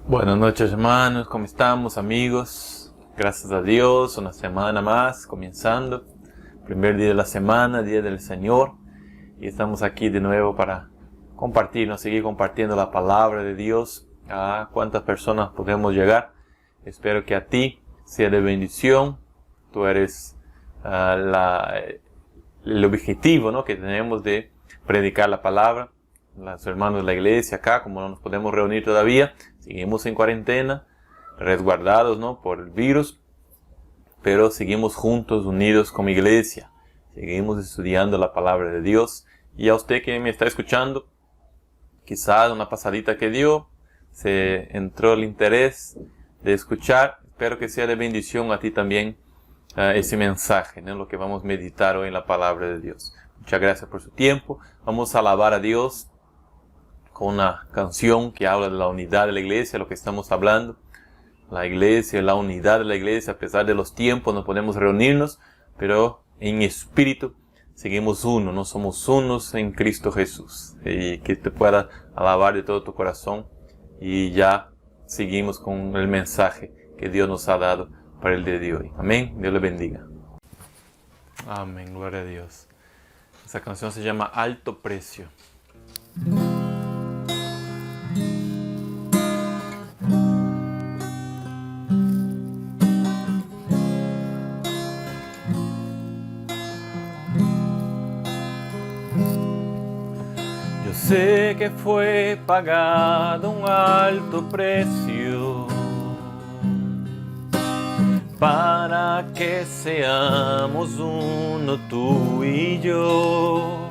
Buenas noches, hermanos, ¿cómo estamos, amigos? Gracias a Dios, una semana más comenzando, primer día de la semana, día del Señor, y estamos aquí de nuevo para compartirnos, seguir compartiendo la palabra de Dios. A cuántas personas podemos llegar. Espero que a ti sea de bendición. Tú eres el objetivo, ¿no?, que tenemos de predicar la palabra. Los hermanos de la iglesia acá, como no nos podemos reunir todavía, seguimos en cuarentena, resguardados, ¿no?, por el virus, pero seguimos juntos, unidos como iglesia, seguimos estudiando la palabra de Dios. Y a usted que me está escuchando, quizás una pasadita que dio, se entró el interés de escuchar, espero que sea de bendición a ti también ese mensaje, ¿no?, lo que vamos a meditar hoy en la palabra de Dios. Muchas gracias por su tiempo. Vamos a alabar a Dios con una canción que habla de la unidad de la iglesia, lo que estamos hablando. La iglesia, la unidad de la iglesia, a pesar de los tiempos no podemos reunirnos, pero en espíritu seguimos uno, no somos unos en Cristo Jesús. Y que te pueda alabar de todo tu corazón. Y ya seguimos con el mensaje que Dios nos ha dado para el día de hoy. Amén. Dios le bendiga. Amén. Gloria a Dios. Esa canción se llama Alto Precio. Sé que fue pagado un alto precio para que seamos uno tú y yo.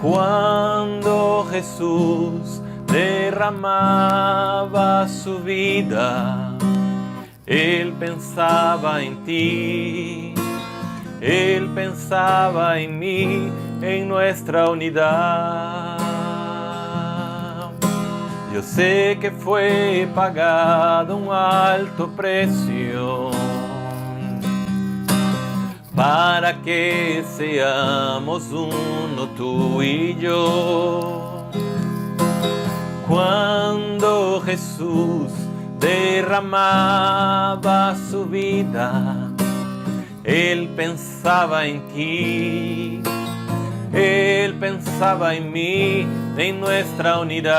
Cuando Jesús derramaba su vida, Él pensaba en ti, Él pensaba en mí, en nuestra unidad. Yo sé que fue pagado un alto precio para que seamos uno tú y yo. Cuando Jesús derramaba su vida, Él pensaba en ti, Él pensaba en mí, en nuestra unidad.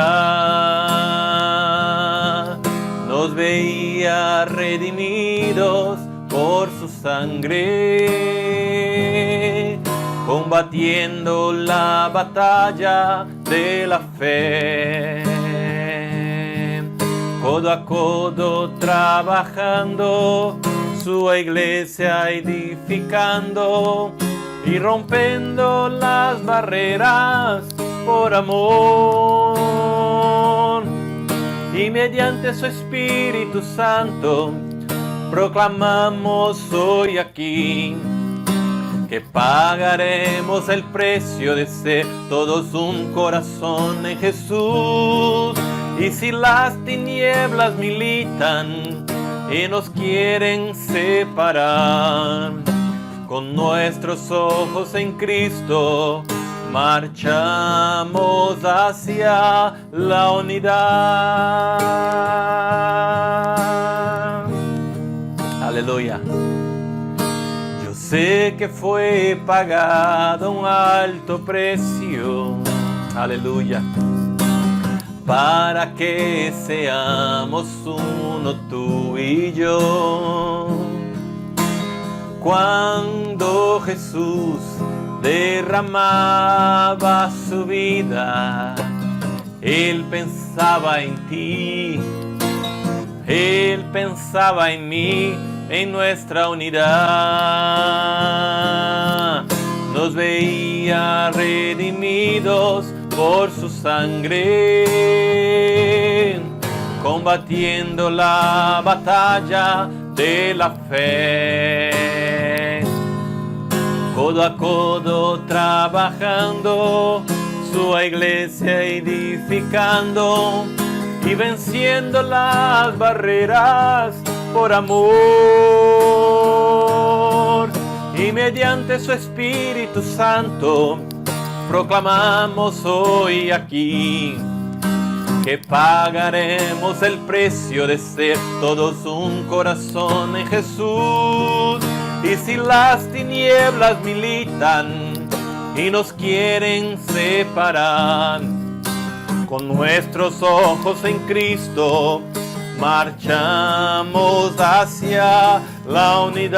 Nos veía redimidos por su sangre, combatiendo la batalla de la fe. Codo a codo trabajando, su iglesia edificando y rompiendo las barreras por amor. Y mediante su Espíritu Santo proclamamos hoy aquí que pagaremos el precio de ser todos un corazón en Jesús. Y si las tinieblas militan y nos quieren separar, con nuestros ojos en Cristo marchamos hacia la unidad. Aleluya. Yo sé que fue pagado un alto precio. Aleluya. Para que seamos uno tú y yo. Cuando Jesús derramaba su vida, Él pensaba en ti, Él pensaba en mí, en nuestra unidad. Nos veía redimidos por su sangre, combatiendo la batalla de la fe. Codo a codo trabajando, su iglesia edificando y venciendo las barreras por amor. Y mediante su Espíritu Santo proclamamos hoy aquí que pagaremos el precio de ser todos un corazón en Jesús. Y si las tinieblas militan y nos quieren separar, con nuestros ojos en Cristo marchamos hacia la unidad.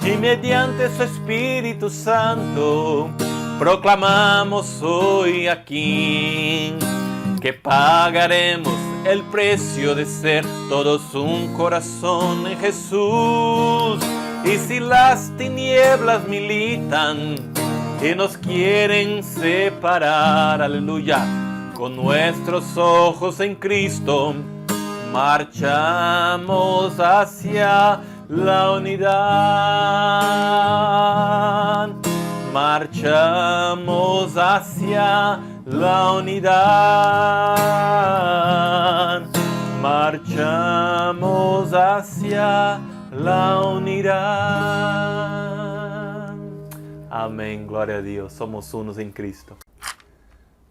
Y mediante su Espíritu Santo proclamamos hoy aquí que pagaremos el precio de ser todos un corazón en Jesús. Y si las tinieblas militan y nos quieren separar, aleluya, con nuestros ojos en Cristo marchamos hacia la unidad. Marchamos hacia la unidad. Marchamos hacia la unidad. Amén, gloria a Dios. Somos unos en Cristo.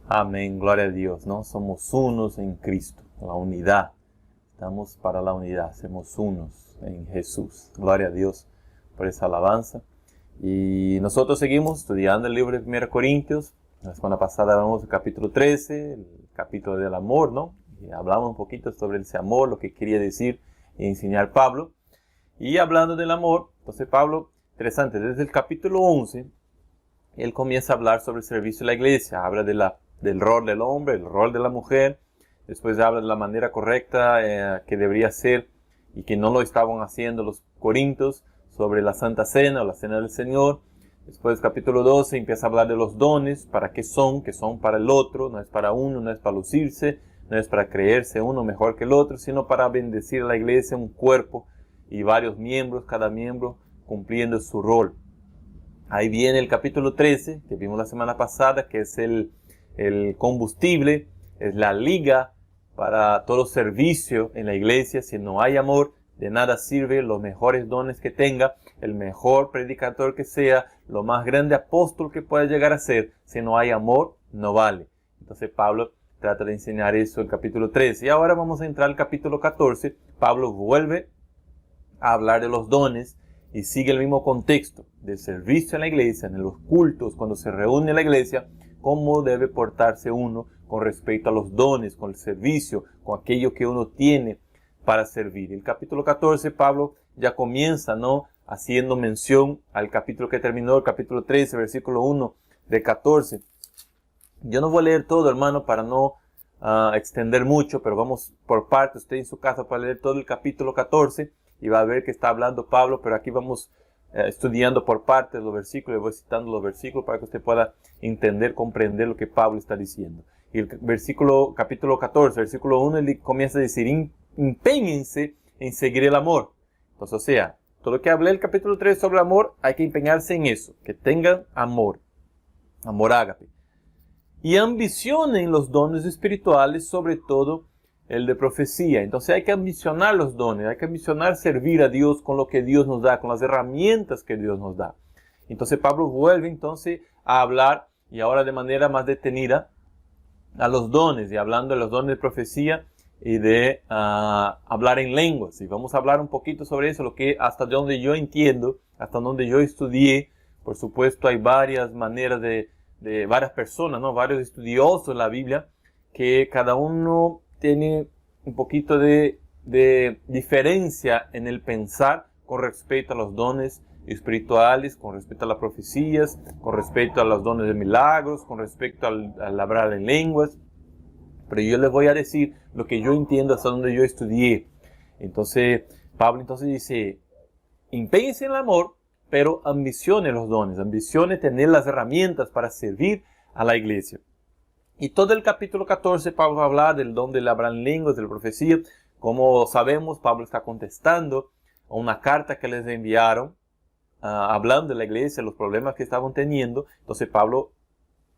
Amén, gloria a Dios, ¿no? Somos unos en Cristo, la unidad. Estamos para la unidad, somos unos en Jesús. Gloria a Dios por esa alabanza. Y nosotros seguimos estudiando el libro de 1 Corintios. La semana pasada hablamos del capítulo 13, el capítulo del amor, ¿no? Y hablamos un poquito sobre ese amor, lo que quería decir y enseñar Pablo. Y hablando del amor, entonces Pablo, interesante, desde el capítulo 11, él comienza a hablar sobre el servicio de la iglesia. Habla del rol del hombre, el rol de la mujer. Después habla de la manera correcta que debería ser y que no lo estaban haciendo los corintios, sobre la Santa Cena o la Cena del Señor. Después capítulo 12 empieza a hablar de los dones, para qué son, que son para el otro, no es para uno, no es para lucirse, no es para creerse uno mejor que el otro, sino para bendecir a la iglesia, un cuerpo y varios miembros, cada miembro cumpliendo su rol. Ahí viene el capítulo 13, que vimos la semana pasada, que es el combustible, es la liga para todo servicio en la iglesia. Si no hay amor, de nada sirve los mejores dones que tenga, el mejor predicador que sea, lo más grande apóstol que pueda llegar a ser. Si no hay amor, no vale. Entonces Pablo trata de enseñar eso en el capítulo 13. Y ahora vamos a entrar al capítulo 14. Pablo vuelve a hablar de los dones y sigue el mismo contexto del servicio en la iglesia, en los cultos, cuando se reúne la iglesia, cómo debe portarse uno con respecto a los dones, con el servicio, con aquello que uno tiene para servir. El capítulo 14, Pablo ya comienza, ¿no?, haciendo mención al capítulo que terminó, el capítulo 13, versículo 1 de 14. Yo no voy a leer todo, hermano, para no extender mucho, pero vamos por partes. Usted en su casa puede leer todo el capítulo 14 y va a ver que está hablando Pablo, pero aquí vamos estudiando por partes los versículos. Voy citando los versículos para que usted pueda entender, comprender lo que Pablo está diciendo. Y el capítulo 14, versículo 1, él comienza a decir: empeñense en seguir el amor. Entonces, o sea, todo lo que hablé el capítulo 3 sobre amor, hay que empeñarse en eso, que tengan amor, amor ágape. Y ambicionen los dones espirituales, sobre todo el de profecía. Entonces hay que ambicionar los dones, hay que ambicionar servir a Dios con lo que Dios nos da, con las herramientas que Dios nos da. Entonces Pablo vuelve entonces a hablar, y ahora de manera más detenida, a los dones, y hablando de los dones de profecía y de hablar en lenguas. Y vamos a hablar un poquito sobre eso, lo que hasta donde yo entiendo, hasta donde yo estudié. Por supuesto hay varias maneras de varias personas, ¿no?, varios estudiosos de la Biblia, que cada uno tiene un poquito de diferencia en el pensar con respecto a los dones espirituales, con respecto a las profecías, con respecto a los dones de milagros, con respecto al hablar en lenguas. Pero yo les voy a decir lo que yo entiendo hasta donde yo estudié. Entonces, Pablo entonces dice: empeñense en el amor, pero ambicione los dones, ambicione tener las herramientas para servir a la iglesia. Y todo el capítulo 14, Pablo va a hablar del don del hablar en lenguas, de la profecía. Como sabemos, Pablo está contestando a una carta que les enviaron, hablando de la iglesia, los problemas que estaban teniendo. Entonces Pablo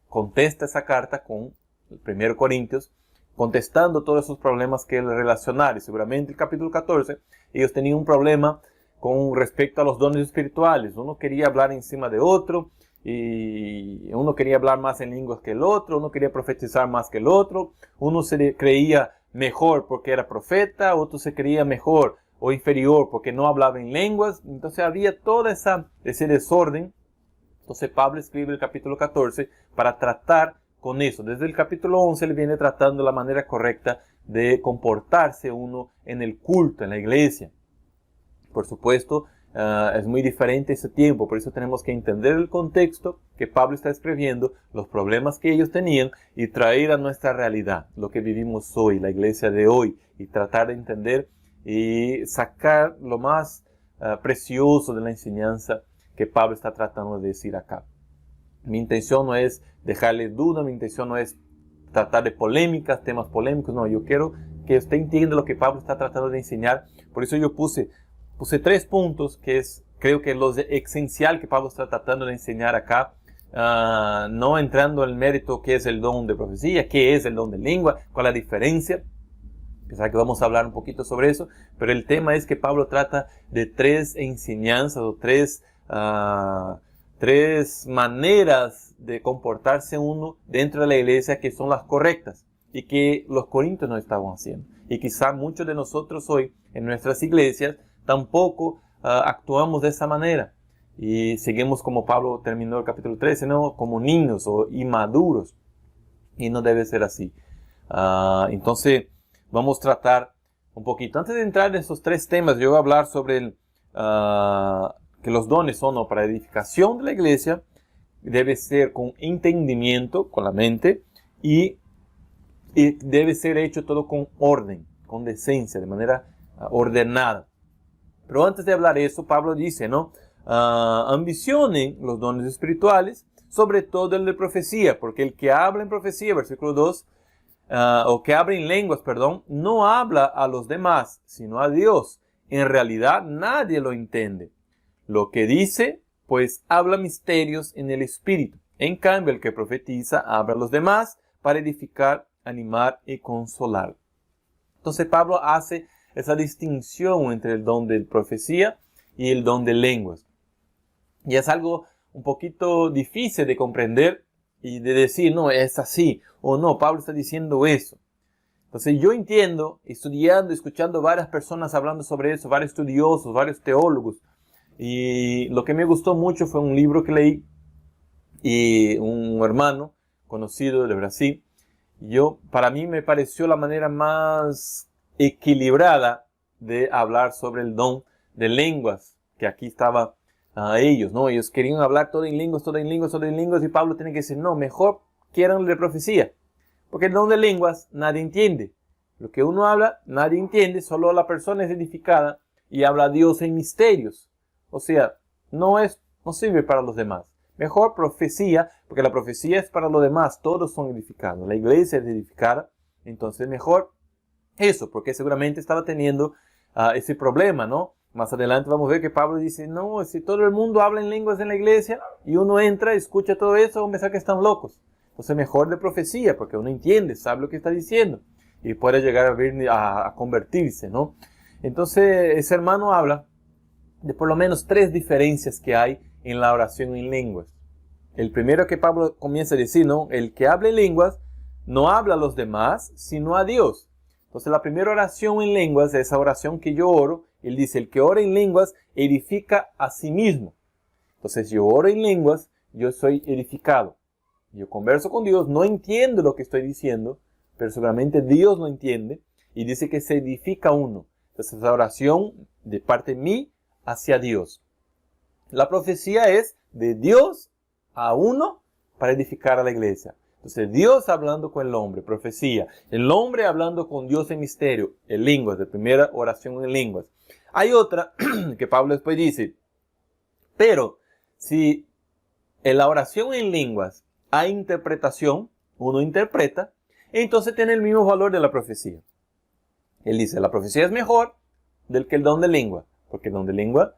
contesta esa carta con el 1 Corintios, contestando todos esos problemas que él relacionaron. Y seguramente el capítulo 14, ellos tenían un problema con respecto a los dones espirituales. Uno quería hablar encima de otro, y uno quería hablar más en lenguas que el otro, uno quería profetizar más que el otro, uno se creía mejor porque era profeta, otro se creía mejor o inferior porque no hablaba en lenguas. Entonces había todo ese desorden. Entonces Pablo escribe el capítulo 14 para tratar con eso. Desde el capítulo 11 le viene tratando la manera correcta de comportarse uno en el culto, en la iglesia. Por supuesto, es muy diferente ese tiempo, por eso tenemos que entender el contexto que Pablo está escribiendo, los problemas que ellos tenían y traer a nuestra realidad lo que vivimos hoy, la iglesia de hoy, y tratar de entender y sacar lo más precioso de la enseñanza que Pablo está tratando de decir acá. Mi intención no es dejarle duda, mi intención no es tratar de polémicas, temas polémicos, no, yo quiero que usted entienda lo que Pablo está tratando de enseñar. Por eso yo puse 3 puntos que creo que es lo esencial que Pablo está tratando de enseñar acá, no entrando en el mérito qué es el don de profecía, qué es el don de lengua, cuál es la diferencia. Pensaba que vamos a hablar un poquito sobre eso, pero el tema es que Pablo trata de 3 enseñanzas o 3 maneras de comportarse uno dentro de la iglesia que son las correctas y que los corintios no estaban haciendo. Y quizá muchos de nosotros hoy en nuestras iglesias tampoco actuamos de esa manera y seguimos como Pablo terminó el capítulo 13, ¿no? Como niños o inmaduros, y no debe ser así. Entonces vamos a tratar un poquito, antes de entrar en esos 3 temas, yo voy a hablar sobre que los dones son para edificación de la iglesia, debe ser con entendimiento, con la mente, y debe ser hecho todo con orden, con decencia, de manera ordenada. Pero antes de hablar de eso, Pablo dice, ¿no? Ambicionen los dones espirituales, sobre todo el de profecía, porque el que habla en profecía, versículo 2, o que habla en lenguas, perdón, no habla a los demás, sino a Dios. En realidad nadie lo entiende. Lo que dice, pues habla misterios en el espíritu. En cambio, el que profetiza habla a los demás para edificar, animar y consolar. Entonces Pablo hace esa distinción entre el don de profecía y el don de lenguas. Y es algo un poquito difícil de comprender y de decir, no, es así, o no, Pablo está diciendo eso. Entonces yo entiendo, estudiando, escuchando varias personas hablando sobre eso, varios estudiosos, varios teólogos, y lo que me gustó mucho fue un libro que leí, y un hermano conocido de Brasil, para mí me pareció la manera más equilibrada de hablar sobre el don de lenguas, que aquí estaba ellos, ¿no? Ellos querían hablar todo en lenguas, y Pablo tiene que decir, no, mejor quieran de profecía, porque el don de lenguas nadie entiende. Lo que uno habla, nadie entiende, solo la persona es edificada y habla a Dios en misterios. O sea, no sirve para los demás. Mejor profecía, porque la profecía es para los demás, todos son edificados, la iglesia es edificada, entonces mejor eso, porque seguramente estaba teniendo ese problema, ¿no? Más adelante vamos a ver que Pablo dice, no, si todo el mundo habla en lenguas en la iglesia y uno entra, escucha todo eso, pensar que están locos. Entonces mejor de profecía, porque uno entiende, sabe lo que está diciendo y puede llegar a convertirse, ¿no? Entonces ese hermano habla de por lo menos 3 diferencias que hay en la oración en lenguas. El primero que Pablo comienza a decir, ¿no? El que habla en lenguas no habla a los demás, sino a Dios. Entonces la primera oración en lenguas, esa oración que yo oro, él dice, el que ora en lenguas edifica a sí mismo. Entonces yo oro en lenguas, yo soy edificado. Yo converso con Dios, no entiendo lo que estoy diciendo, pero seguramente Dios lo entiende y dice que se edifica uno. Entonces esa oración de parte de mí hacia Dios. La profecía es de Dios a uno para edificar a la iglesia. Entonces Dios hablando con el hombre, profecía. El hombre hablando con Dios en misterio, en lenguas, de primera oración en lenguas. Hay otra que Pablo después dice, pero si en la oración en lenguas hay interpretación, uno interpreta, entonces tiene el mismo valor de la profecía. Él dice, la profecía es mejor del que el don de lengua, porque el don de lengua,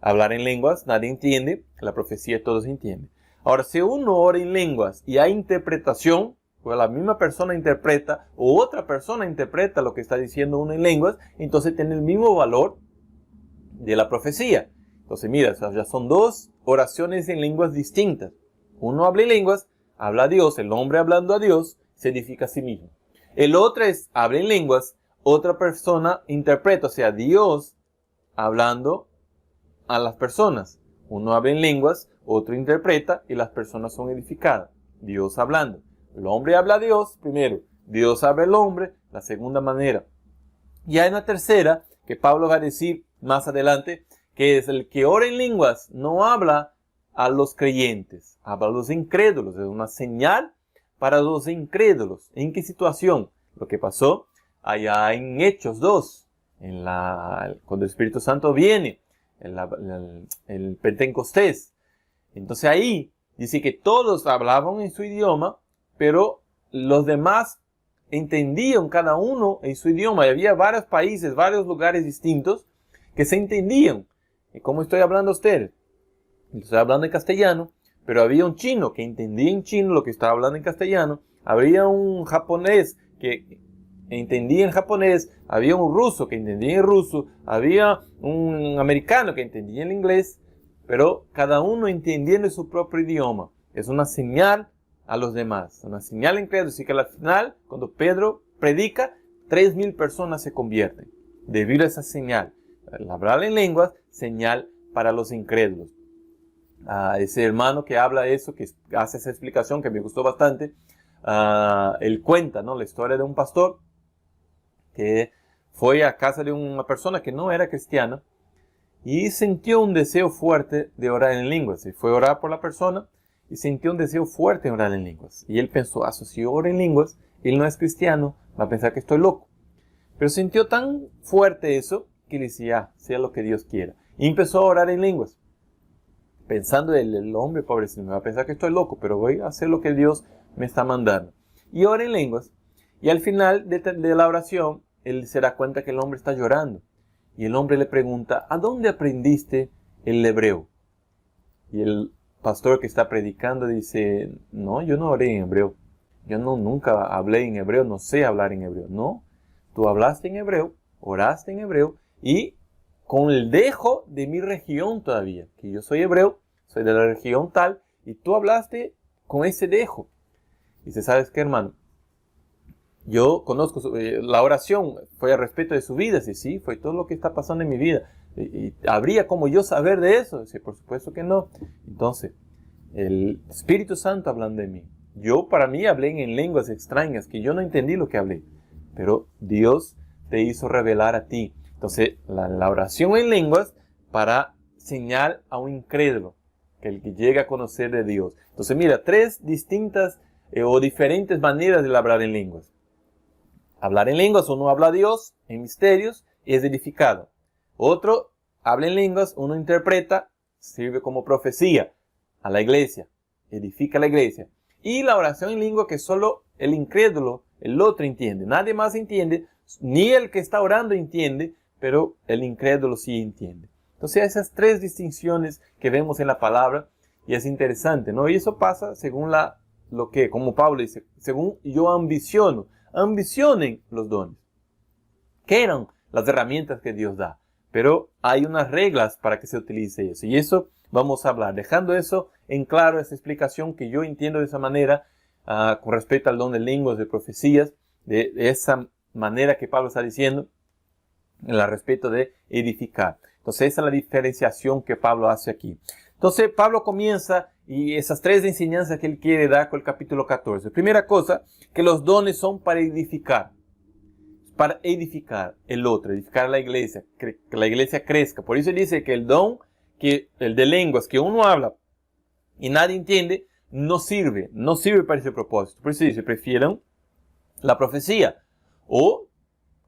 hablar en lenguas, nadie entiende, la profecía todos entienden. Ahora, si uno ora en lenguas y hay interpretación, pues la misma persona interpreta o otra persona interpreta lo que está diciendo uno en lenguas, entonces tiene el mismo valor de la profecía. Entonces mira, ya son 2 oraciones en lenguas distintas. Uno habla en lenguas, habla a Dios, el hombre hablando a Dios, se edifica a sí mismo. El otro es, habla en lenguas, otra persona interpreta, o sea, Dios hablando a las personas. Uno habla en lenguas, otro interpreta y las personas son edificadas. Dios hablando. El hombre habla a Dios primero, Dios habla al hombre, la segunda manera. Y hay una tercera que Pablo va a decir más adelante, que es el que ora en lenguas no habla a los creyentes, habla a los incrédulos. Es una señal para los incrédulos. ¿En qué situación? Lo que pasó allá en Hechos 2, cuando el Espíritu Santo viene, el Pentecostés. Entonces ahí dice que todos hablaban en su idioma, pero los demás entendían cada uno en su idioma. Y había varios países, varios lugares distintos que se entendían. ¿Y cómo estoy hablando a ustedes? Estoy hablando en castellano, pero había un chino que entendía en chino lo que estaba hablando en castellano. Había un japonés que entendía en japonés. Había un ruso que entendía en ruso. Había un americano que entendía en inglés. Pero cada uno entendiendo su propio idioma. Es una señal a los demás. Una señal increíble. Así que al final, cuando Pedro predica, 3,000 personas se convierten. Debido a esa señal. El hablar en lenguas, señal para los incrédulos. Ese hermano que habla eso, que hace esa explicación que me gustó bastante, él cuenta, ¿no?, la historia de un pastor que fue a casa de una persona que no era cristiana y sintió un deseo fuerte de orar en lenguas. Y fue a orar por la persona y sintió un deseo fuerte de orar en lenguas. Y él pensó, si yo oro en lenguas, él no es cristiano, va a pensar que estoy loco. Pero sintió tan fuerte eso que le decía, sea lo que Dios quiera. Y empezó a orar en lenguas. Pensando el hombre pobrecito, me va a pensar que estoy loco, pero voy a hacer lo que Dios me está mandando. Y ora en lenguas. Y al final de la oración, él se da cuenta que el hombre está llorando. Y el hombre le pregunta, ¿a dónde aprendiste el hebreo? Y el pastor que está predicando dice, no, yo no oré en hebreo. Yo nunca hablé en hebreo, no sé hablar en hebreo. No, tú hablaste en hebreo, oraste en hebreo y con el dejo de mi región todavía, que yo soy hebreo, soy de la región tal, y tú hablaste con ese dejo. Y dice, ¿sabes qué, hermano? Yo conozco la oración, fue a respecto de su vida. Sí, fue todo lo que está pasando en mi vida. ¿Y habría como yo saber de eso? Dice, por supuesto que no. Entonces, el Espíritu Santo hablando de mí. Yo para mí hablé en lenguas extrañas, que yo no entendí lo que hablé. Pero Dios te hizo revelar a ti. Entonces, la oración en lenguas para señal a un incrédulo, que el que llega a conocer de Dios. Entonces, mira, 3 distintas o diferentes maneras de hablar en lenguas. Hablar en lenguas, uno habla a Dios en misterios y es edificado. Otro habla en lenguas, uno interpreta, sirve como profecía a la iglesia, edifica a la iglesia. Y la oración en lengua que solo el incrédulo, el otro entiende. Nadie más entiende, ni el que está orando entiende, pero el incrédulo sí entiende. Entonces esas 3 distinciones que vemos en la palabra, y es interesante, ¿no? Y eso pasa según como Pablo dice, según yo ambiciono. Ambicionen los dones, que eran las herramientas que Dios da. Pero hay unas reglas para que se utilice eso. Y eso vamos a hablar, dejando eso en claro, esa explicación que yo entiendo de esa manera, con respecto al don de lenguas, de profecías, de esa manera que Pablo está diciendo, al respecto de edificar. Entonces esa es la diferenciación que Pablo hace aquí. Entonces Pablo comienza y esas 3 enseñanzas que él quiere dar con el capítulo 14. Primera cosa, que los dones son para edificar el otro, edificar la iglesia, que la iglesia crezca. Por eso dice que el don, el de lenguas que uno habla y nadie entiende, no sirve para ese propósito. Por eso dice, prefieran la profecía o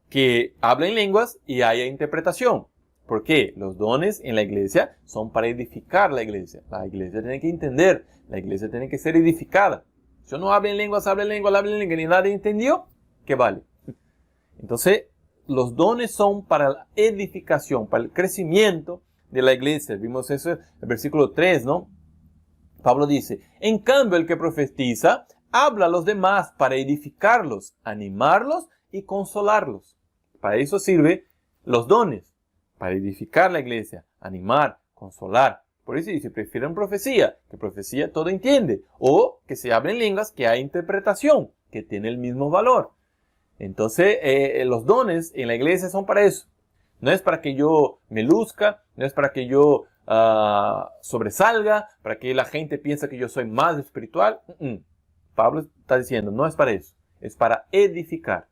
que hablen lenguas y haya interpretación. ¿Por qué? Los dones en la iglesia son para edificar la iglesia. La iglesia tiene que entender, la iglesia tiene que ser edificada. Si yo no hablo en lenguas, y nadie entendió, ¿qué vale? Entonces, los dones son para la edificación, para el crecimiento de la iglesia. Vimos eso en el versículo 3, ¿no? Pablo dice, en cambio el que profetiza, habla a los demás para edificarlos, animarlos y consolarlos. Para eso sirven los dones. Para edificar la iglesia, animar, consolar. Por eso dice, prefieren profecía, que profecía todo entiende. O que se hablen lenguas, que hay interpretación, que tiene el mismo valor. Entonces, los dones en la iglesia son para eso. No es para que yo me luzca, no es para que yo sobresalga, para que la gente piense que yo soy más espiritual. Pablo está diciendo, no es para eso, es para edificar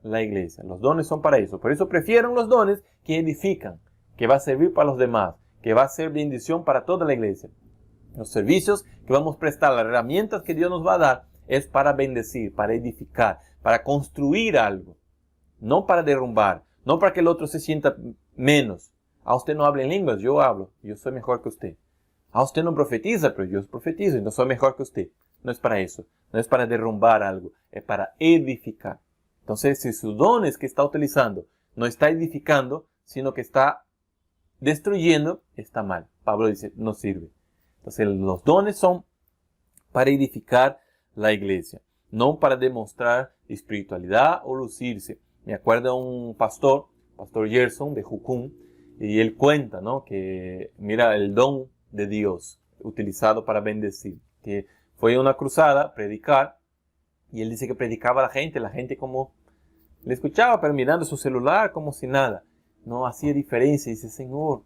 la iglesia. Los dones son para eso. Por eso prefieren los dones que edifican, que va a servir para los demás, que va a ser bendición para toda la iglesia. Los servicios que vamos a prestar, las herramientas que Dios nos va a dar, es para bendecir, para edificar, para construir algo. No para derrumbar, no para que el otro se sienta menos. A usted no habla en lenguas, yo hablo, yo soy mejor que usted. A usted no profetiza, pero yo profetizo y no soy mejor que usted. No es para eso, no es para derrumbar algo, es para edificar. Entonces, si sus dones que está utilizando no está edificando, sino que está destruyendo, está mal. Pablo dice, no sirve. Entonces, los dones son para edificar la iglesia, no para demostrar espiritualidad o lucirse. Me acuerdo un pastor Gerson de Jucún, y él cuenta, ¿no?, que mira el don de Dios utilizado para bendecir, que fue a una cruzada a predicar, y él dice que predicaba a la gente como le escuchaba, pero mirando su celular como si nada, no hacía diferencia. Dice, Señor,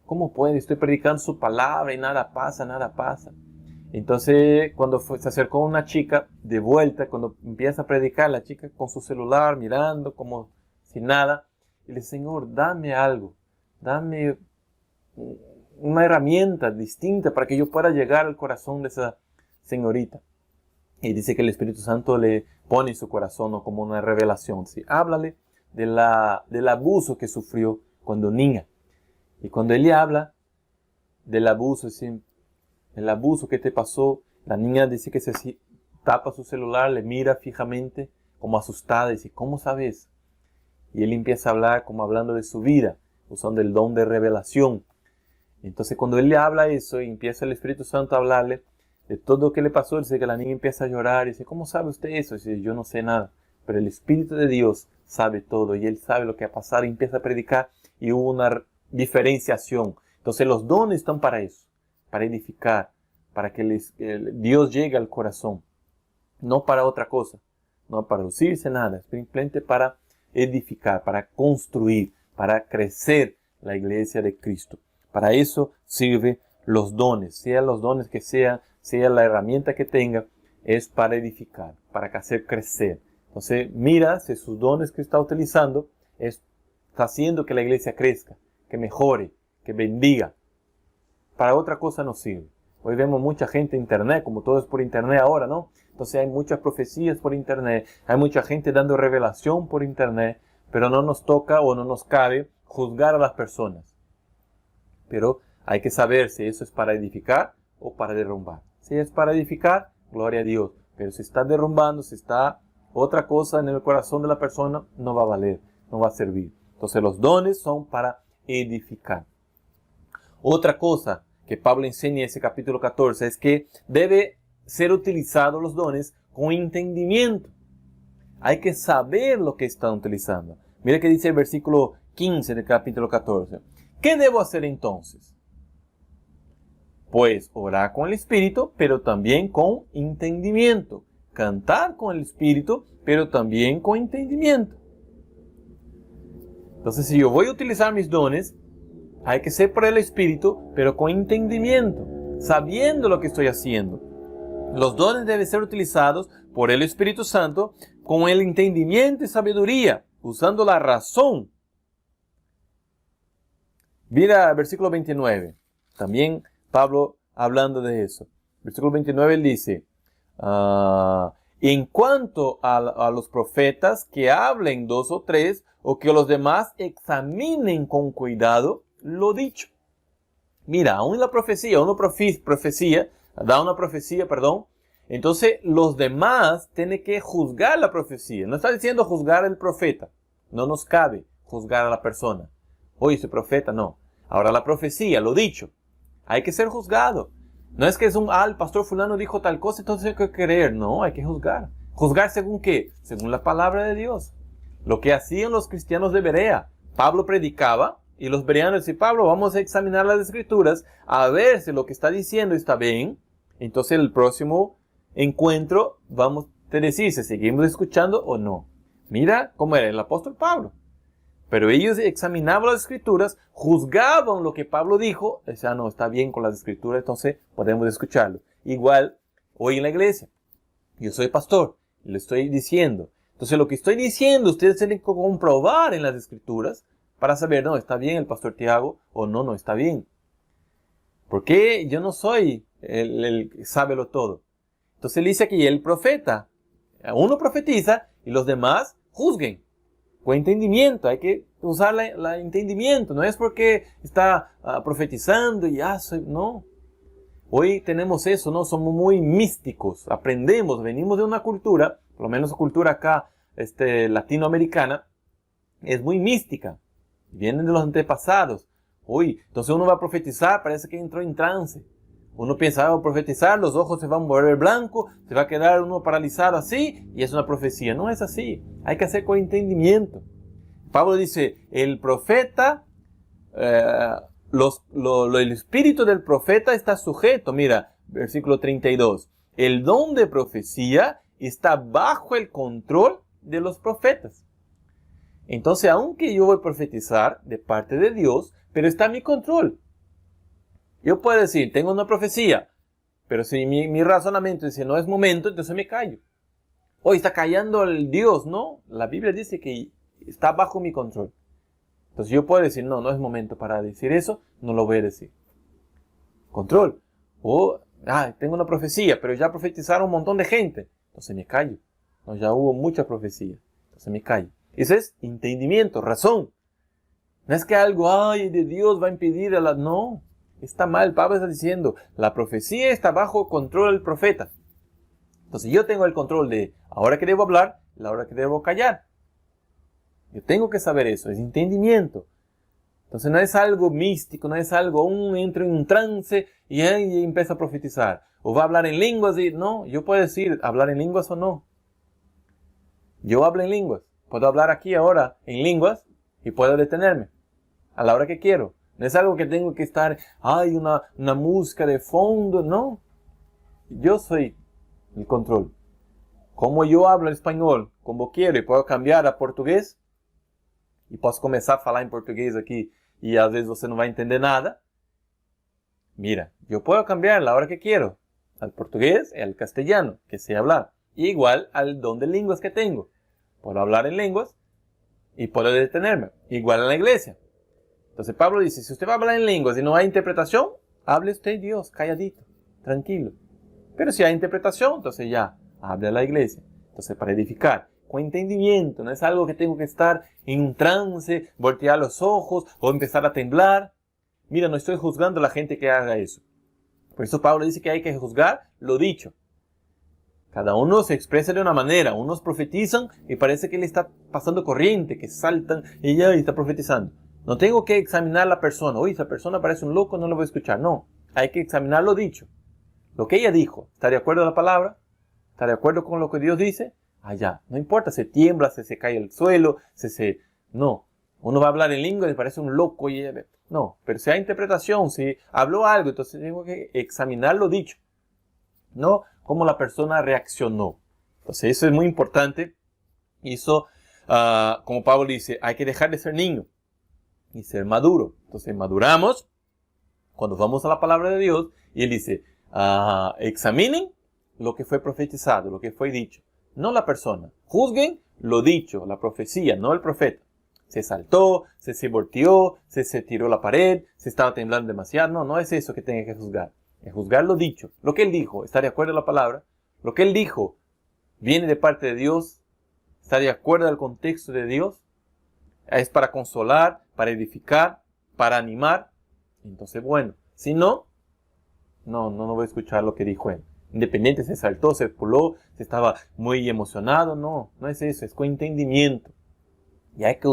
¿cómo puede? Estoy predicando su palabra y nada pasa. Entonces, cuando se acercó una chica de vuelta, cuando empieza a predicar, la chica con su celular mirando como si nada, y le dice, Señor, dame algo, dame una herramienta distinta para que yo pueda llegar al corazón de esa señorita. Y dice que el Espíritu Santo le pone en su corazón, ¿no?, como una revelación. ¿Sí? Háblale del abuso que sufrió cuando niña. Y cuando él le habla del abuso, ¿sí?, el abuso que te pasó, la niña dice que se tapa su celular, le mira fijamente, como asustada, y dice, ¿cómo sabes? Y él empieza a hablar como hablando de su vida, usando el don de revelación. Entonces cuando él le habla eso, y empieza el Espíritu Santo a hablarle de todo lo que le pasó, dice que la niña empieza a llorar, y dice, ¿cómo sabe usted eso? Y dice, yo no sé nada, pero el Espíritu de Dios sabe todo, y él sabe lo que va a pasar, y empieza a predicar, y hubo una diferenciación. Entonces los dones están para eso, para edificar, para que Dios llegue al corazón, no para otra cosa, no para lucirse nada, simplemente para edificar, para construir, para crecer la iglesia de Cristo. Para eso sirven los dones, sea los dones que sea la herramienta que tenga, es para edificar, para hacer crecer. Entonces mira si sus dones que está utilizando está haciendo que la iglesia crezca, que mejore, que bendiga. Para otra cosa no sirve. Hoy vemos mucha gente en internet, como todo es por internet ahora, ¿no? Entonces hay muchas profecías por internet, hay mucha gente dando revelación por internet, pero no nos toca o no nos cabe juzgar a las personas. Pero hay que saber si eso es para edificar o para derrumbar. Si es para edificar, gloria a Dios. Pero si está derrumbando, si está otra cosa en el corazón de la persona, no va a valer, no va a servir. Entonces los dones son para edificar. Otra cosa que Pablo enseña en ese capítulo 14 es que debe ser utilizados los dones con entendimiento. Hay que saber lo que están utilizando. Mira que dice el versículo 15 del capítulo 14. ¿Qué debo hacer entonces? Pues orar con el Espíritu, pero también con entendimiento. Cantar con el Espíritu, pero también con entendimiento. Entonces, si yo voy a utilizar mis dones, hay que ser por el Espíritu, pero con entendimiento, sabiendo lo que estoy haciendo. Los dones deben ser utilizados por el Espíritu Santo con el entendimiento y sabiduría, usando la razón. Mira el versículo 29. También Pablo hablando de eso. Versículo 29 él dice, en cuanto a los profetas que hablen 2 o 3, o que los demás examinen con cuidado lo dicho. Mira, aún la profecía, da una profecía, entonces los demás tienen que juzgar la profecía. No está diciendo juzgar al profeta. No nos cabe juzgar a la persona. Oye, ese profeta, no. Ahora la profecía, lo dicho. Hay que ser juzgado. No es que el pastor fulano dijo tal cosa, entonces hay que creer. No, hay que juzgar. ¿Juzgar según qué? Según la palabra de Dios. Lo que hacían los cristianos de Berea. Pablo predicaba y los bereanos dicen, Pablo, vamos a examinar las escrituras a ver si lo que está diciendo está bien. Entonces el próximo encuentro vamos a decir si seguimos escuchando o no. Mira cómo era el apóstol Pablo. Pero ellos examinaban las escrituras, juzgaban lo que Pablo dijo, decían, no, está bien con las escrituras, entonces podemos escucharlo. Igual hoy en la iglesia, yo soy pastor, y le estoy diciendo. Entonces lo que estoy diciendo, ustedes tienen que comprobar en las escrituras para saber, no, está bien el pastor Tiago o no, no está bien. Porque yo no soy el que sábelo todo. Entonces él dice aquí, el profeta, uno profetiza y los demás juzguen. Con entendimiento, hay que usar el entendimiento. No es porque está profetizando y no. Hoy tenemos eso, ¿no? Somos muy místicos, aprendemos, venimos de una cultura, por lo menos cultura acá, latinoamericana, es muy mística. Vienen de los antepasados. Hoy, entonces uno va a profetizar, parece que entró en trance. Uno piensa, va a profetizar, los ojos se van a volver blancos, se va a quedar uno paralizado así, y es una profecía. No es así. Hay que hacer con entendimiento. Pablo dice, el profeta, el espíritu del profeta está sujeto. Mira, versículo 32. El don de profecía está bajo el control de los profetas. Entonces, aunque yo voy a profetizar de parte de Dios, pero está en mi control. Yo puedo decir, tengo una profecía, pero si mi razonamiento dice no es momento, entonces me callo. Hoy está callando el Dios, ¿no? La Biblia dice que está bajo mi control. Entonces yo puedo decir, no es momento para decir eso, no lo voy a decir. Control. Tengo una profecía, pero ya profetizaron un montón de gente. Entonces me callo. No, ya hubo mucha profecía. Entonces me callo. Eso es entendimiento, razón. No es que algo, de Dios va a impedir No. Está mal, Pablo está diciendo, la profecía está bajo control del profeta. Entonces yo tengo el control de ahora que debo hablar, la hora que debo callar. Yo tengo que saber eso, es entendimiento. Entonces no es algo místico, no es algo, entro en un trance y empieza a profetizar. O va a hablar en lenguas y no, yo puedo decir hablar en lenguas o no. Yo hablo en lenguas, puedo hablar aquí ahora en lenguas y puedo detenerme a la hora que quiero. No es algo que tengo que estar, una música de fondo, no. Yo soy el control. Como yo hablo español, como quiero, y puedo cambiar a portugués, y posso começar a falar em português aqui, y a veces você no va a entender nada. Mira, yo puedo cambiar a la hora que quiero, al portugués y al castellano, que sé hablar. Y igual al don de lenguas que tengo. Puedo hablar en lenguas, y puedo detenerme. Igual en la iglesia. Entonces Pablo dice, si usted va a hablar en lenguas y no hay interpretación, hable usted Dios, calladito, tranquilo. Pero si hay interpretación, entonces ya, hable a la iglesia. Entonces para edificar, con entendimiento, no es algo que tengo que estar en un trance, voltear los ojos o empezar a temblar. Mira, no estoy juzgando a la gente que haga eso. Por eso Pablo dice que hay que juzgar lo dicho. Cada uno se expresa de una manera, unos profetizan y parece que le está pasando corriente, que saltan y ya está profetizando. No tengo que examinar a la persona. Esa persona parece un loco, no lo voy a escuchar. No, hay que examinar lo dicho. Lo que ella dijo. ¿Está de acuerdo a la palabra? ¿Está de acuerdo con lo que Dios dice? No importa, se tiembla, se cae al suelo, No, uno va a hablar en lengua y parece un loco. No, pero si hay interpretación, si habló algo, entonces tengo que examinar lo dicho. No cómo la persona reaccionó. Entonces eso es muy importante. Eso, como Pablo dice, hay que dejar de ser niño y ser maduro. Entonces maduramos cuando vamos a la palabra de Dios y él dice, examinen lo que fue profetizado, lo que fue dicho, no la persona. Juzguen lo dicho, la profecía, no el profeta. Se saltó, se volteó, se tiró la pared, se estaba temblando demasiado. No es eso que tenga que juzgar. Es juzgar lo dicho, lo que él dijo, está de acuerdo a la palabra. Lo que él dijo viene de parte de Dios, está de acuerdo al contexto de Dios. Es para consolar, para edificar, para animar. Entonces, bueno, si no voy a escuchar lo que dijo él. Independiente, se saltó, se puló, se estaba muy emocionado. No es eso, es con entendimiento. Y hay que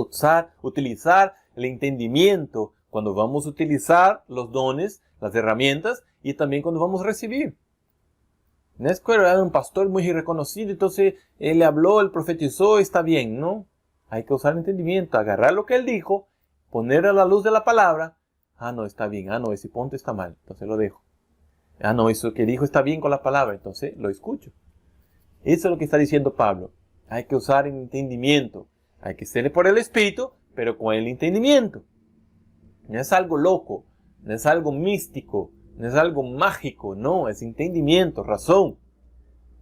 utilizar el entendimiento cuando vamos a utilizar los dones, las herramientas, y también cuando vamos a recibir. No es que era un pastor muy reconocido, entonces él le habló, él profetizó, está bien, ¿no? Hay que usar el entendimiento, agarrar lo que él dijo poner a la luz de la palabra, no, está bien, no, ese punto está mal, entonces lo dejo. No, eso que dijo está bien con la palabra, entonces lo escucho. Eso es lo que está diciendo Pablo. Hay que usar el entendimiento. Hay que ser por el Espíritu, pero con el entendimiento. No es algo loco, no es algo místico, no es algo mágico, no, es entendimiento, razón.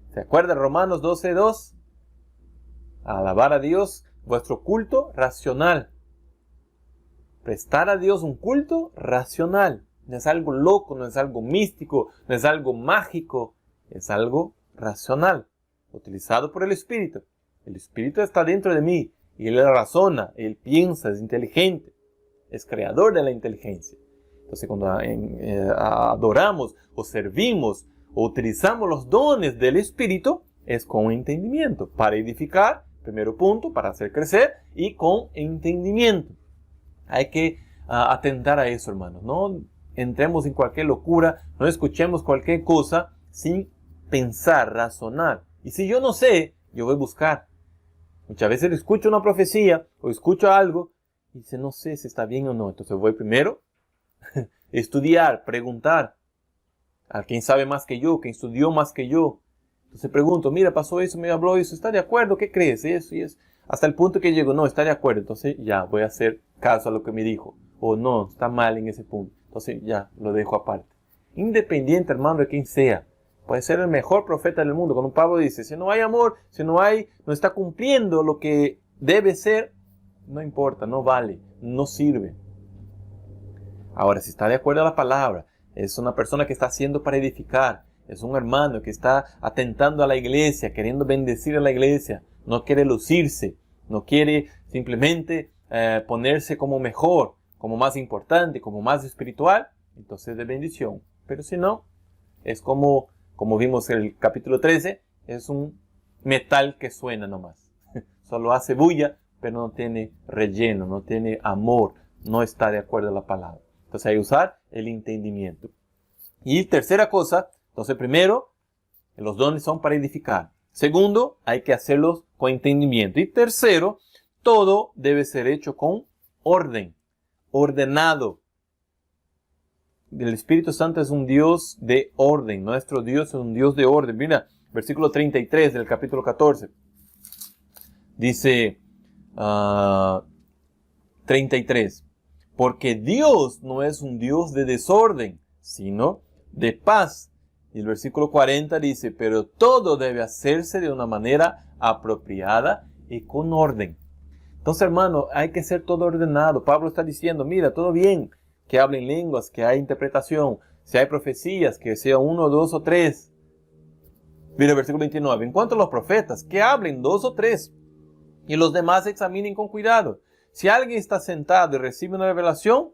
¿Se acuerdan Romanos 12:2? Alabar a Dios, vuestro culto racional. Prestar a Dios un culto racional. No es algo loco, no es algo místico, no es algo mágico, es algo racional, utilizado por el Espíritu. El Espíritu está dentro de mí y Él razona, Él piensa, es inteligente, es creador de la inteligencia. Entonces cuando adoramos o servimos o utilizamos los dones del Espíritu, es con entendimiento, para edificar, primero punto, para hacer crecer y con entendimiento. Hay que atentar a eso, hermanos. No entremos en cualquier locura, no escuchemos cualquier cosa sin pensar, razonar. Y si yo no sé, yo voy a buscar. Muchas veces escucho una profecía o escucho algo y dice, no sé si está bien o no. Entonces voy primero a estudiar, preguntar a quien sabe más que yo, quien estudió más que yo. Entonces pregunto, mira, pasó eso, me habló eso, ¿está de acuerdo? ¿Qué crees? Eso y eso. Hasta el punto que llego, no, está de acuerdo. Entonces ya voy a hacer caso a lo que me dijo. O no, está mal en ese punto. Entonces ya lo dejo aparte. Independiente, hermano, de quien sea. Puede ser el mejor profeta del mundo. Cuando Pablo dice, si no hay amor, si no está cumpliendo lo que debe ser, no importa, no vale, no sirve. Ahora, si está de acuerdo a la palabra, es una persona que está haciendo para edificar, es un hermano que está atentando a la iglesia, queriendo bendecir a la iglesia, no quiere lucirse, no quiere simplemente ponerse como mejor, como más importante, como más espiritual, entonces de bendición. Pero si no, es como vimos en el capítulo 13, es un metal que suena nomás. Solo hace bulla, pero no tiene relleno, no tiene amor, no está de acuerdo a la palabra. Entonces hay que usar el entendimiento. Y tercera cosa, entonces primero, los dones son para edificar. Segundo, hay que hacerlos con entendimiento. Y tercero, todo debe ser hecho con orden, ordenado. El Espíritu Santo es un Dios de orden. Nuestro Dios es un Dios de orden. Mira, versículo 33 del capítulo 14. Dice 33. Porque Dios no es un Dios de desorden, sino de paz. Y el versículo 40 dice, pero todo debe hacerse de una manera apropiada y con orden. Entonces, hermano, hay que ser todo ordenado. Pablo está diciendo, mira, todo bien, que hablen lenguas, que hay interpretación, si hay profecías, que sea 1, 2 o 3. Mira el versículo 29. En cuanto a los profetas, que hablen 2 o 3, y los demás examinen con cuidado. Si alguien está sentado y recibe una revelación,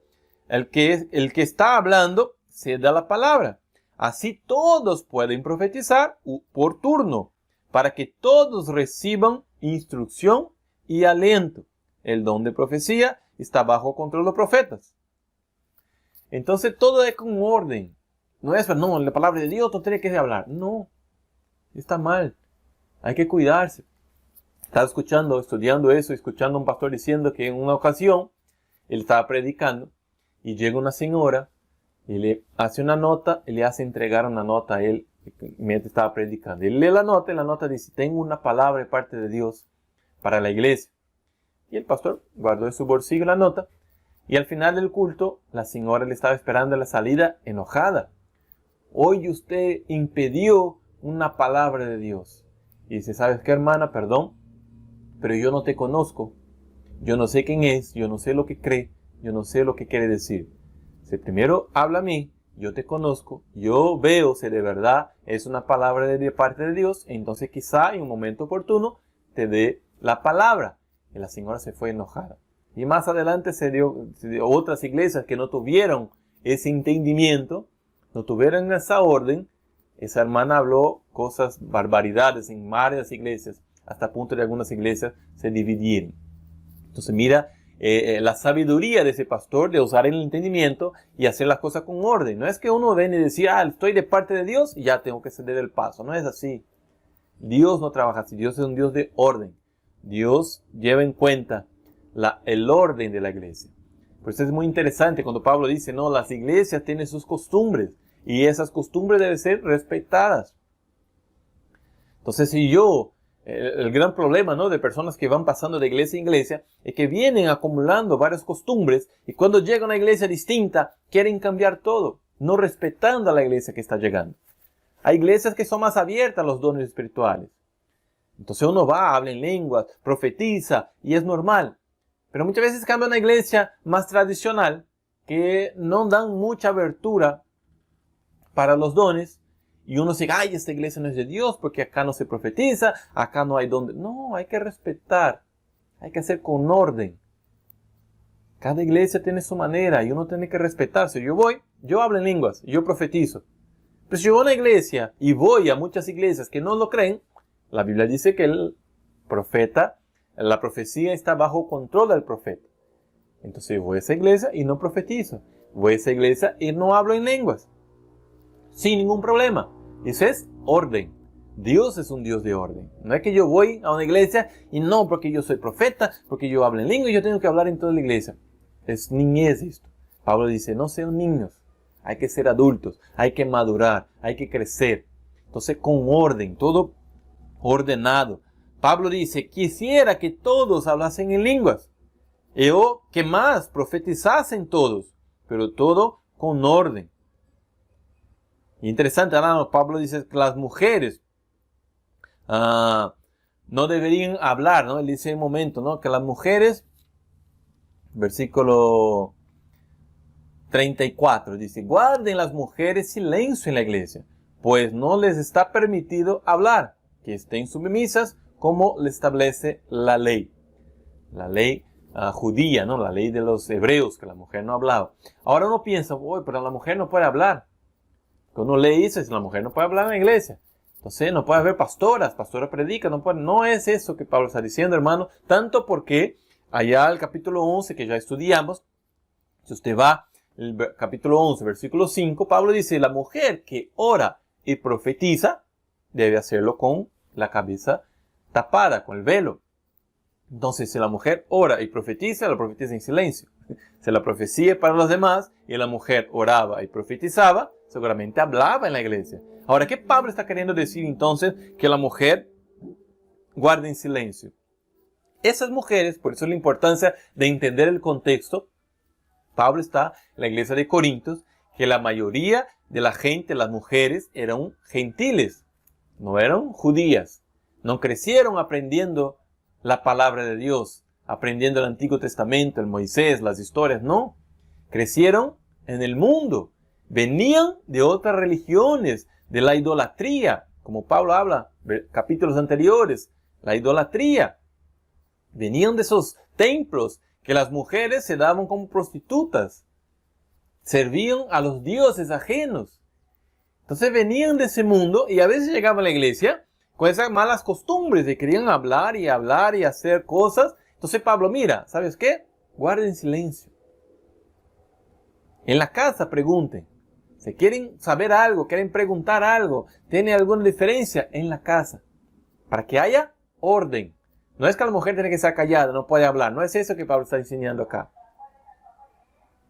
el que está hablando se da la palabra. Así todos pueden profetizar por turno, para que todos reciban instrucción y aliento. El don de profecía está bajo control de los profetas. Entonces todo es con orden. No es, no, la palabra de Dios no tiene que hablar. No, está mal. Hay que cuidarse. Estaba estudiando eso, escuchando a un pastor diciendo que en una ocasión él estaba predicando y llega una señora y le hace una nota y le hace entregar una nota a él mientras estaba predicando. Él lee la nota y la nota dice, tengo una palabra de parte de Dios para la iglesia. Y el pastor guardó en su bolsillo la nota y al final del culto la señora le estaba esperando a la salida enojada. Hoy usted impidió una palabra de Dios. Y dice, ¿sabes qué, hermana? Perdón, pero yo no te conozco. Yo no sé quién es, yo no sé lo que cree, yo no sé lo que quiere decir. Si primero habla a mí, yo te conozco, yo veo si de verdad es una palabra de parte de Dios, entonces quizá en un momento oportuno te dé la palabra. Y la señora se fue enojada. Y más adelante se dio otras iglesias que no tuvieron ese entendimiento, no tuvieron esa orden. Esa hermana habló cosas, barbaridades en varias iglesias, hasta el punto de algunas iglesias se dividieron. Entonces mira la sabiduría de ese pastor de usar el entendimiento y hacer las cosas con orden. No es que uno viene y dice, estoy de parte de Dios y ya tengo que ceder el paso. No es así. Dios no trabaja así. Dios es un Dios de orden. Dios lleva en cuenta el orden de la iglesia. Por eso es muy interesante cuando Pablo dice, no, las iglesias tienen sus costumbres y esas costumbres deben ser respetadas. Entonces, si el gran problema, ¿no?, de personas que van pasando de iglesia en iglesia es que vienen acumulando varias costumbres y cuando llega a una iglesia distinta quieren cambiar todo, no respetando a la iglesia que está llegando. Hay iglesias que son más abiertas a los dones espirituales. Entonces uno va, habla en lenguas, profetiza y es normal. Pero muchas veces cambia a una iglesia más tradicional que no dan mucha abertura para los dones. Y uno dice, ay, esta iglesia no es de Dios porque acá no se profetiza, acá no hay donde. No, hay que respetar, hay que hacer con orden. Cada iglesia tiene su manera y uno tiene que respetarse. Yo hablo en lenguas, yo profetizo. Pero si yo voy a una iglesia y voy a muchas iglesias que no lo creen, la Biblia dice que el profeta, la profecía está bajo control del profeta. Entonces yo voy a esa iglesia y no profetizo. Voy a esa iglesia y no hablo en lenguas. Sin ningún problema. Eso es orden. Dios es un Dios de orden. No es que yo voy a una iglesia y no, porque yo soy profeta, porque yo hablo en lengua y yo tengo que hablar en toda la iglesia. Es niñez esto. Pablo dice, no sean niños. Hay que ser adultos. Hay que madurar. Hay que crecer. Entonces con orden. Todo ordenado. Pablo dice, quisiera que todos hablasen en lenguas. O que más profetizasen todos. Pero todo con orden. Interesante, ahora Pablo dice que las mujeres no deberían hablar, ¿no? Él dice en un momento, ¿no?, que las mujeres, versículo 34, dice, guarden las mujeres silencio en la iglesia, pues no les está permitido hablar, que estén sumisas como le establece la ley. La ley judía, ¿no? La ley de los hebreos, que la mujer no hablaba. Ahora uno piensa, pero la mujer no puede hablar. Cuando uno lee eso, la mujer no puede hablar en la iglesia. Entonces no puede haber pastoras predican, no es eso que Pablo está diciendo, hermano. Tanto porque allá el capítulo 11 que ya estudiamos, si usted va al capítulo 11, versículo 5, Pablo dice, la mujer que ora y profetiza debe hacerlo con la cabeza tapada, con el velo. Entonces, si la mujer ora y profetiza, la profetiza en silencio. Si la profecía para los demás y la mujer oraba y profetizaba, seguramente hablaba en la iglesia. Ahora, ¿qué Pablo está queriendo decir entonces? Que la mujer guarde en silencio. Esas mujeres, por eso la importancia de entender el contexto. Pablo está en la iglesia de Corintios, que la mayoría de la gente, las mujeres, eran gentiles, no eran judías. No crecieron aprendiendo la palabra de Dios, aprendiendo el Antiguo Testamento, el Moisés, las historias, no. Crecieron en el mundo. Venían de otras religiones, de la idolatría, como Pablo habla en capítulos anteriores, la idolatría. Venían de esos templos que las mujeres se daban como prostitutas. Servían a los dioses ajenos. Entonces venían de ese mundo y a veces llegaban a la iglesia con esas malas costumbres de querían hablar y hacer cosas. Entonces Pablo, mira, ¿sabes qué? Guarden silencio. En la casa pregunten. Si quieren saber algo, quieren preguntar algo, tiene alguna diferencia, en la casa. Para que haya orden. No es que la mujer tiene que estar callada, no puede hablar. No es eso que Pablo está enseñando acá.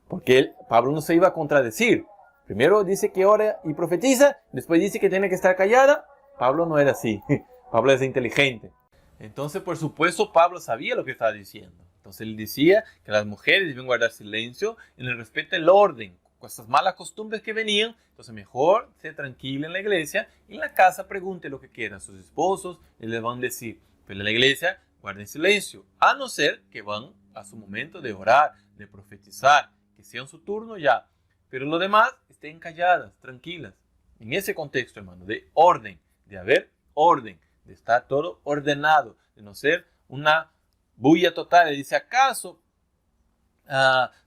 Porque Pablo no se iba a contradecir. Primero dice que ora y profetiza, después dice que tiene que estar callada. Pablo no era así. Pablo es inteligente. Entonces, por supuesto, Pablo sabía lo que estaba diciendo. Entonces, él decía que las mujeres deben guardar silencio en el respeto al orden. Con estas malas costumbres que venían, entonces mejor se tranquila en la iglesia. Y en la casa pregunte lo que quieran sus esposos y les van a decir. Pero en la iglesia guarden silencio. A no ser que van a su momento de orar, de profetizar. Que sea en su turno ya. Pero lo demás estén calladas, tranquilas. En ese contexto, hermano, de orden. De haber orden, de estar todo ordenado, de no ser una bulla total. Y dice, ¿acaso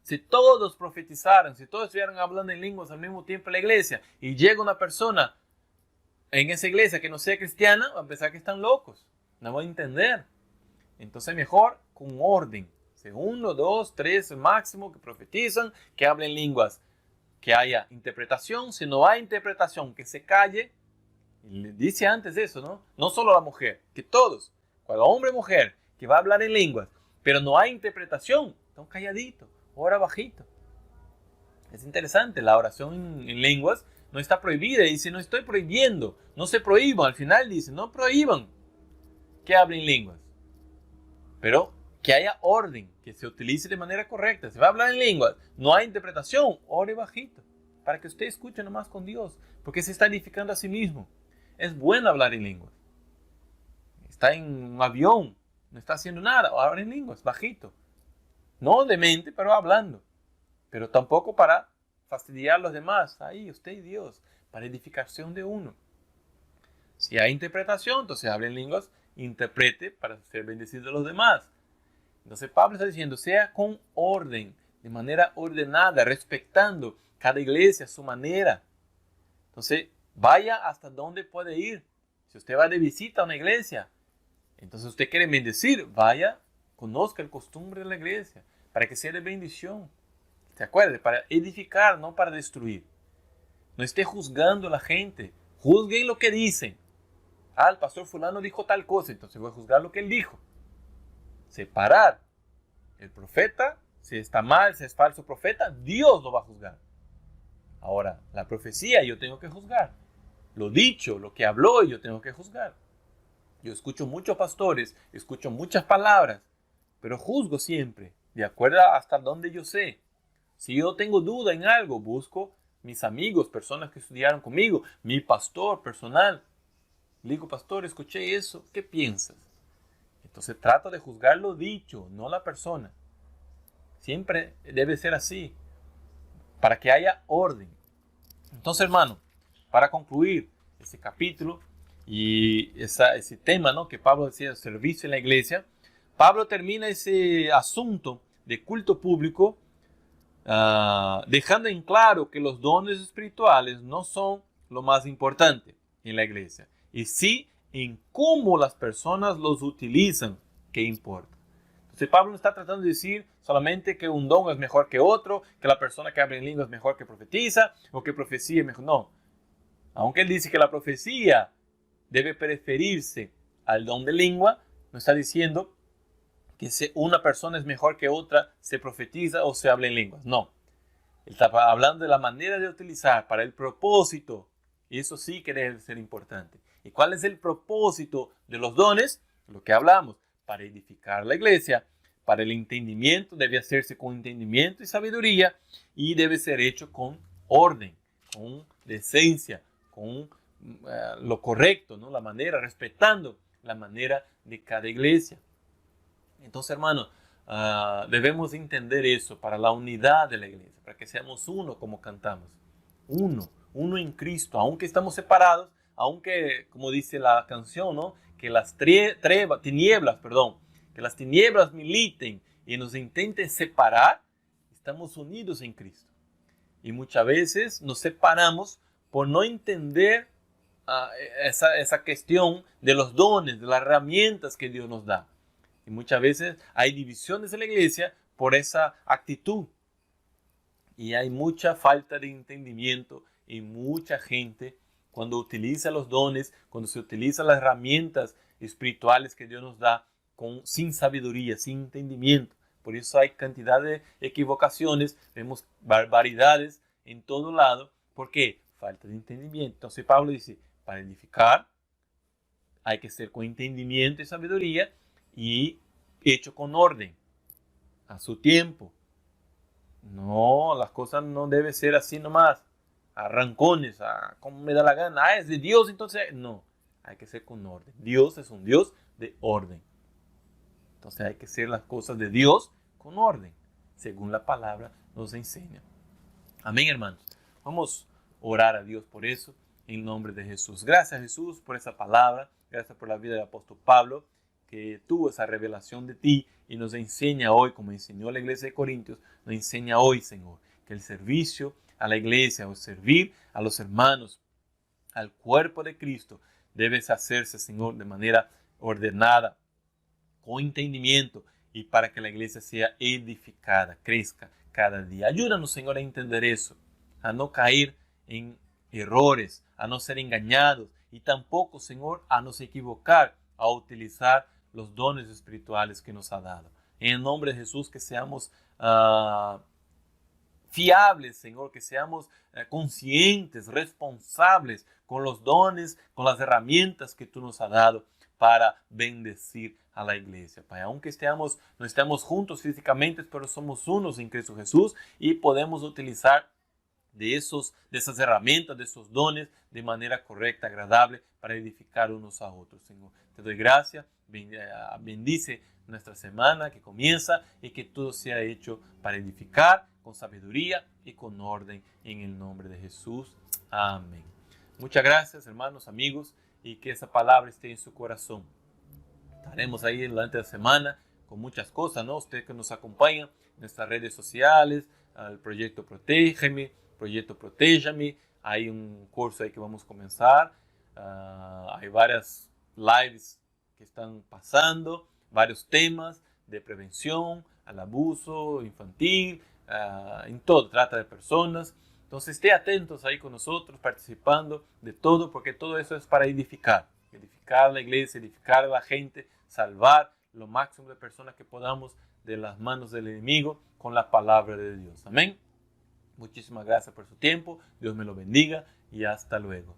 si todos profetizaran, si todos estuvieran hablando en lenguas al mismo tiempo en la iglesia y llega una persona en esa iglesia que no sea cristiana, va a pensar que están locos, no va a entender? Entonces mejor con orden, uno, dos, tres máximo que profetizan, que hablen lenguas, que haya interpretación. Si no hay interpretación, que se calle. Y le dice antes eso, ¿no? No solo la mujer, que todos, cada hombre y mujer que va a hablar en lenguas, pero no hay interpretación, están calladitos, ora bajito. Es interesante, la oración en lenguas no está prohibida. Dice, no estoy prohibiendo, no se prohíban. Al final dice, no prohíban que hablen lenguas. Pero que haya orden, que se utilice de manera correcta. Se va a hablar en lenguas, no hay interpretación, ore bajito. Para que usted escuche nomás con Dios. Porque se está edificando a sí mismo. Es bueno hablar en lenguas. Está en un avión, no está haciendo nada, habla en lenguas, bajito. No de mente, pero hablando. Pero tampoco para fastidiar a los demás. Ahí, usted y Dios, para edificación de uno. Si hay interpretación, entonces hable en lenguas, interprete para ser bendecido a los demás. Entonces Pablo está diciendo, sea con orden, de manera ordenada, respetando cada iglesia a su manera. Entonces, vaya hasta donde puede ir. Si usted va de visita a una iglesia, entonces usted quiere bendecir, vaya, conozca el costumbre de la iglesia, para que sea de bendición. ¿Se acuerda? Para edificar, no para destruir. No esté juzgando a la gente. Juzguen lo que dicen. Ah, el pastor fulano dijo tal cosa, entonces voy a juzgar lo que él dijo. Separar. El profeta, si está mal, si es falso profeta, Dios lo va a juzgar. Ahora, la profecía yo tengo que juzgar. Lo dicho, lo que habló, yo tengo que juzgar. Yo escucho muchos pastores, escucho muchas palabras, pero juzgo siempre, de acuerdo hasta donde yo sé. Si yo tengo duda en algo, busco mis amigos, personas que estudiaron conmigo, mi pastor personal. Le digo, pastor, escuché eso, ¿qué piensas? Entonces trato de juzgar lo dicho, no la persona. Siempre debe ser así, para que haya orden. Entonces, hermano, para concluir este capítulo y ese tema, ¿no?, que Pablo decía, servicio en la iglesia, Pablo termina ese asunto de culto público dejando en claro que los dones espirituales no son lo más importante en la iglesia, y sí en cómo las personas los utilizan, que importa. Entonces Pablo no está tratando de decir solamente que un don es mejor que otro, que la persona que habla en lengua es mejor que profetiza, o que profecía es mejor. No. Aunque él dice que la profecía debe preferirse al don de lengua, no está diciendo que una persona es mejor que otra, se profetiza o se habla en lenguas. No. Él está hablando de la manera de utilizar para el propósito. Y eso sí que debe ser importante. ¿Y cuál es el propósito de los dones? Lo que hablamos. Para edificar la iglesia, para el entendimiento, debe hacerse con entendimiento y sabiduría, y debe ser hecho con orden, con decencia, con lo correcto, ¿no? La manera, respetando la manera de cada iglesia. Entonces, hermano, debemos entender eso para la unidad de la iglesia, para que seamos uno como cantamos. Uno en Cristo, aunque estamos separados, aunque, como dice la canción, ¿no?, que las tinieblas militen y nos intenten separar, estamos unidos en Cristo. Y muchas veces nos separamos por no entender esa cuestión de los dones, de las herramientas que Dios nos da. Y muchas veces hay divisiones en la iglesia por esa actitud. Y hay mucha falta de entendimiento y mucha gente, cuando utiliza los dones, cuando se utilizan las herramientas espirituales que Dios nos da, sin sabiduría, sin entendimiento. Por eso hay cantidad de equivocaciones, vemos barbaridades en todo lado. ¿Por qué? Falta de entendimiento. Entonces Pablo dice, para edificar hay que ser con entendimiento y sabiduría, y hecho con orden, a su tiempo. No, las cosas no deben ser así nomás, arrancones, como me da la gana, es de Dios, entonces no, hay que ser con orden. Dios es un Dios de orden. Entonces hay que hacer las cosas de Dios con orden, según la palabra nos enseña. Amén, hermanos. Vamos a orar a Dios por eso, en nombre de Jesús. Gracias, Jesús, por esa palabra. Gracias por la vida del apóstol Pablo, que tuvo esa revelación de ti y nos enseña hoy, como enseñó la iglesia de Corintios, nos enseña hoy, Señor, que el servicio a la iglesia o servir a los hermanos, al cuerpo de Cristo, debe hacerse, Señor, de manera ordenada, con entendimiento, y para que la iglesia sea edificada, crezca cada día. Ayúdanos, Señor, a entender eso, a no caer en errores, a no ser engañados, y tampoco, Señor, a no se equivocar, a utilizar los dones espirituales que nos ha dado. En el nombre de Jesús, que seamos fiables, Señor, que seamos conscientes, responsables con los dones, con las herramientas que tú nos has dado para bendecir a la iglesia. Pai, aunque no estemos juntos físicamente, pero somos unos en Cristo Jesús y podemos utilizar de esas herramientas, de esos dones, de manera correcta, agradable, para edificar unos a otros, Señor. Te doy gracias, bendice nuestra semana que comienza y que todo sea hecho para edificar con sabiduría y con orden en el nombre de Jesús. Amén. Muchas gracias, hermanos, amigos, y que esa palabra esté en su corazón. Estaremos ahí durante la semana con muchas cosas, ¿no? Usted que nos acompaña en nuestras redes sociales, el proyecto Protégeme, proyecto Protéjame. Hay un curso ahí que vamos a comenzar. Hay varias lives que están pasando, varios temas de prevención al abuso infantil, en todo, trata de personas. Entonces, esté atentos ahí con nosotros, participando de todo, porque todo eso es para edificar la iglesia, edificar a la gente, salvar lo máximo de personas que podamos de las manos del enemigo con la palabra de Dios. Amén. Muchísimas gracias por su tiempo. Dios me lo bendiga y hasta luego.